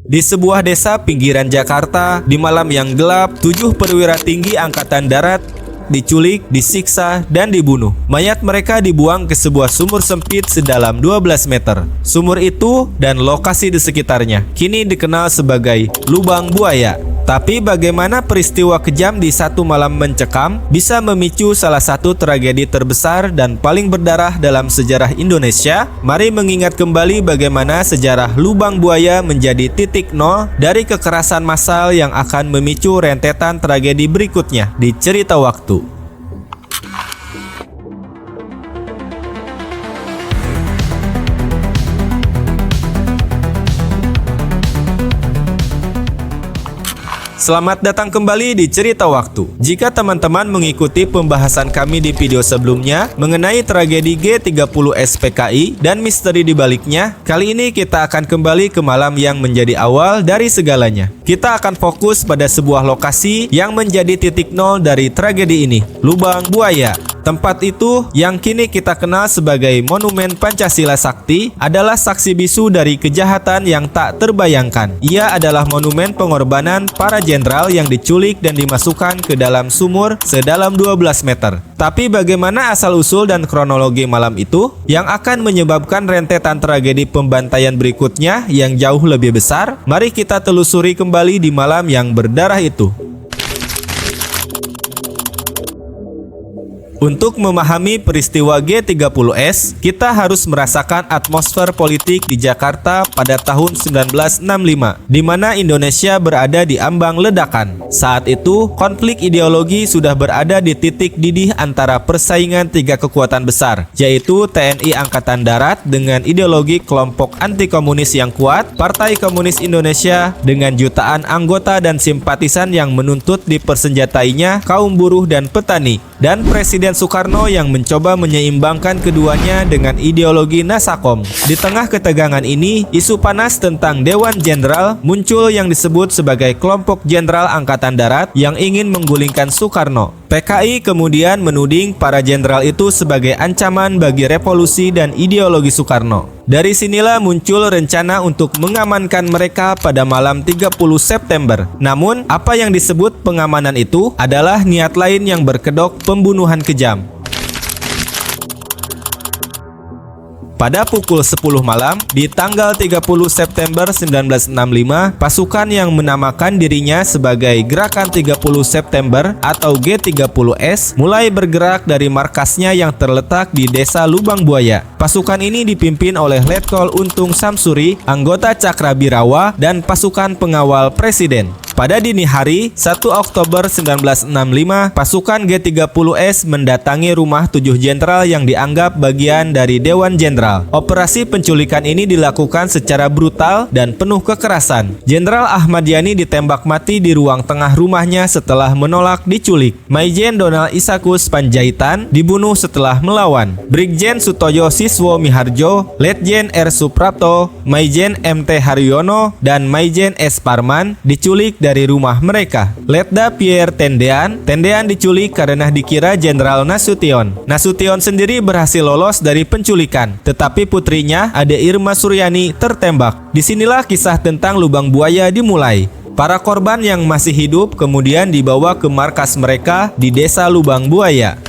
Di sebuah desa pinggiran Jakarta, di malam yang gelap, 7 perwira tinggi Angkatan Darat diculik, disiksa, dan dibunuh. Mayat mereka dibuang ke sebuah sumur sempit sedalam 12 meter. Sumur itu dan lokasi di sekitarnya kini dikenal sebagai Lubang Buaya. Tapi bagaimana peristiwa kejam di satu malam mencekam bisa memicu salah satu tragedi terbesar dan paling berdarah dalam sejarah Indonesia? Mari mengingat kembali bagaimana sejarah Lubang Buaya menjadi titik nol dari kekerasan massal yang akan memicu rentetan tragedi berikutnya di cerita waktu. Selamat datang kembali di Cerita Waktu. Jika teman-teman mengikuti pembahasan kami di video sebelumnya mengenai tragedi G30S PKI dan misteri di baliknya, kali ini kita akan kembali ke malam yang menjadi awal dari segalanya. Kita akan fokus pada sebuah lokasi yang menjadi titik nol dari tragedi ini, Lubang Buaya. Tempat itu yang kini kita kenal sebagai Monumen Pancasila Sakti adalah saksi bisu dari kejahatan yang tak terbayangkan. Ia adalah monumen pengorbanan para jenderal yang diculik dan dimasukkan ke dalam sumur sedalam 12 meter. Tapi bagaimana asal-usul dan kronologi malam itu yang akan menyebabkan rentetan tragedi pembantaian berikutnya yang jauh lebih besar? Mari kita telusuri kembali di malam yang berdarah itu. Untuk memahami peristiwa G30S, kita harus merasakan atmosfer politik di Jakarta pada tahun 1965, di mana Indonesia berada di ambang ledakan. Saat itu, konflik ideologi sudah berada di titik didih antara persaingan 3 kekuatan besar, yaitu TNI Angkatan Darat dengan ideologi kelompok anti-komunis yang kuat, Partai Komunis Indonesia dengan jutaan anggota dan simpatisan yang menuntut dipersenjatainya kaum buruh dan petani, dan Presiden Soekarno yang mencoba menyeimbangkan keduanya dengan ideologi Nasakom. Di tengah ketegangan ini, isu panas tentang Dewan Jenderal muncul yang disebut sebagai kelompok jenderal Angkatan Darat yang ingin menggulingkan Soekarno. PKI kemudian menuding para jenderal itu sebagai ancaman bagi revolusi dan ideologi Soekarno. Dari sinilah muncul rencana untuk mengamankan mereka pada malam 30 September. Namun, apa yang disebut pengamanan itu adalah niat lain yang berkedok pembunuhan kejam. Pada pukul 10 malam, di tanggal 30 September 1965, pasukan yang menamakan dirinya sebagai Gerakan 30 September atau G30S mulai bergerak dari markasnya yang terletak di Desa Lubang Buaya. Pasukan ini dipimpin oleh Letkol Untung Samsuri, anggota Cakrabirawa, dan pasukan pengawal Presiden. Pada dini hari, 1 Oktober 1965, pasukan G30S mendatangi rumah 7 jenderal yang dianggap bagian dari Dewan Jenderal. Operasi penculikan ini dilakukan secara brutal dan penuh kekerasan. Jenderal Ahmad Yani ditembak mati di ruang tengah rumahnya setelah menolak diculik. Maijen Donald Isakus Panjaitan dibunuh setelah melawan. Brigjen Sutoyo Siswo Miharjo, Letjen R. Suprapto, Maijen MT Haryono, dan Maijen S. Parman diculik dari rumah mereka. Letda Pierre Tendean diculik karena dikira Jenderal Nasution. Nasution sendiri berhasil lolos dari penculikan, tetapi putrinya Ade Irma Suryani tertembak. Disinilah kisah tentang Lubang Buaya dimulai. Para korban yang masih hidup kemudian dibawa ke markas mereka di Desa Lubang Buaya.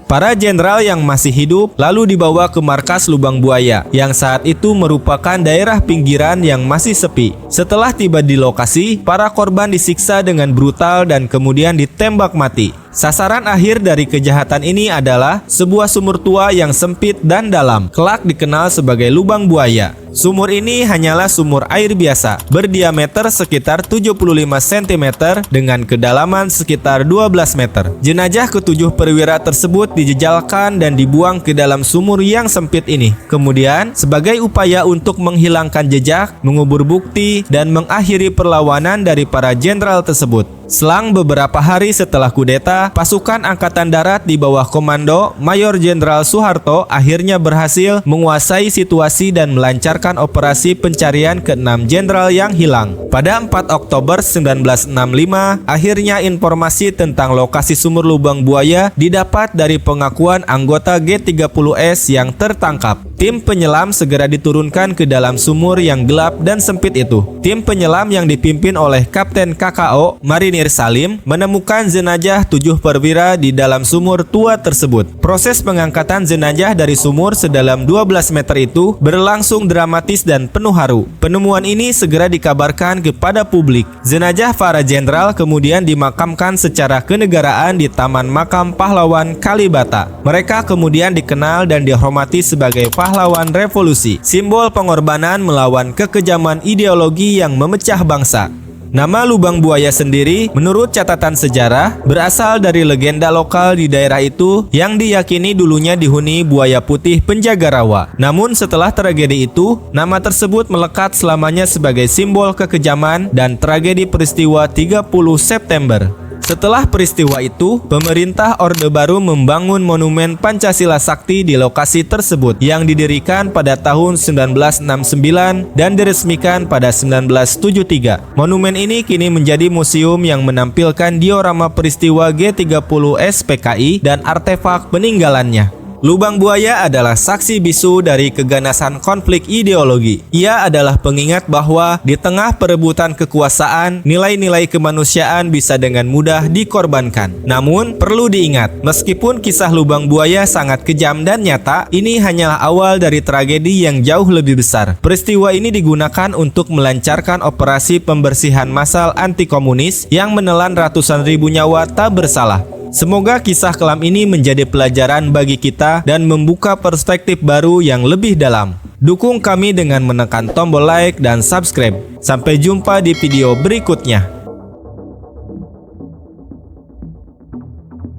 Para jenderal yang masih hidup lalu dibawa ke markas Lubang Buaya yang saat itu merupakan daerah pinggiran yang masih sepi. Setelah tiba di lokasi, para korban disiksa dengan brutal dan kemudian ditembak mati. Sasaran akhir dari kejahatan ini adalah sebuah sumur tua yang sempit dan dalam, kelak dikenal sebagai Lubang Buaya. Sumur ini hanyalah sumur air biasa, berdiameter sekitar 75 cm dengan kedalaman sekitar 12 meter. Jenazah ketujuh perwira tersebut dijejalkan dan dibuang ke dalam sumur yang sempit ini. Kemudian, sebagai upaya untuk menghilangkan jejak, mengubur bukti, dan mengakhiri perlawanan dari para jenderal tersebut. Selang beberapa hari setelah kudeta, pasukan Angkatan Darat di bawah komando Mayor Jenderal Soeharto akhirnya berhasil menguasai situasi dan melancarkan operasi pencarian ke-6 jenderal yang hilang. Pada 4 Oktober 1965, akhirnya informasi tentang lokasi sumur Lubang Buaya didapat dari pengakuan anggota G30S yang tertangkap. Tim penyelam segera diturunkan ke dalam sumur yang gelap dan sempit itu. Tim penyelam yang dipimpin oleh Kapten KKO Marinir Salim menemukan jenazah 7 perwira di dalam sumur tua tersebut. Proses pengangkatan jenazah dari sumur sedalam 12 meter itu berlangsung dramatis dan penuh haru. Penemuan ini segera dikabarkan kepada publik. Jenazah para jenderal kemudian dimakamkan secara kenegaraan di Taman Makam Pahlawan Kalibata. Mereka kemudian dikenal dan dihormati sebagai pahlawan revolusi, simbol pengorbanan melawan kekejaman ideologi yang memecah bangsa. Nama Lubang Buaya sendiri menurut catatan sejarah berasal dari legenda lokal di daerah itu yang diyakini dulunya dihuni buaya putih penjaga rawa. Namun setelah tragedi itu, nama tersebut melekat selamanya sebagai simbol kekejaman dan tragedi peristiwa 30 September. Setelah peristiwa itu, pemerintah Orde Baru membangun Monumen Pancasila Sakti di lokasi tersebut yang didirikan pada tahun 1969 dan diresmikan pada 1973. Monumen ini kini menjadi museum yang menampilkan diorama peristiwa G30S PKI dan artefak peninggalannya. Lubang Buaya adalah saksi bisu dari keganasan konflik ideologi. Ia adalah pengingat bahwa di tengah perebutan kekuasaan, nilai-nilai kemanusiaan bisa dengan mudah dikorbankan. Namun, perlu diingat, meskipun kisah Lubang Buaya sangat kejam dan nyata, ini hanyalah awal dari tragedi yang jauh lebih besar. Peristiwa ini digunakan untuk melancarkan operasi pembersihan massal anti-komunis yang menelan ratusan ribu nyawa tak bersalah. Semoga kisah kelam ini menjadi pelajaran bagi kita dan membuka perspektif baru yang lebih dalam. Dukung kami dengan menekan tombol like dan subscribe. Sampai jumpa di video berikutnya.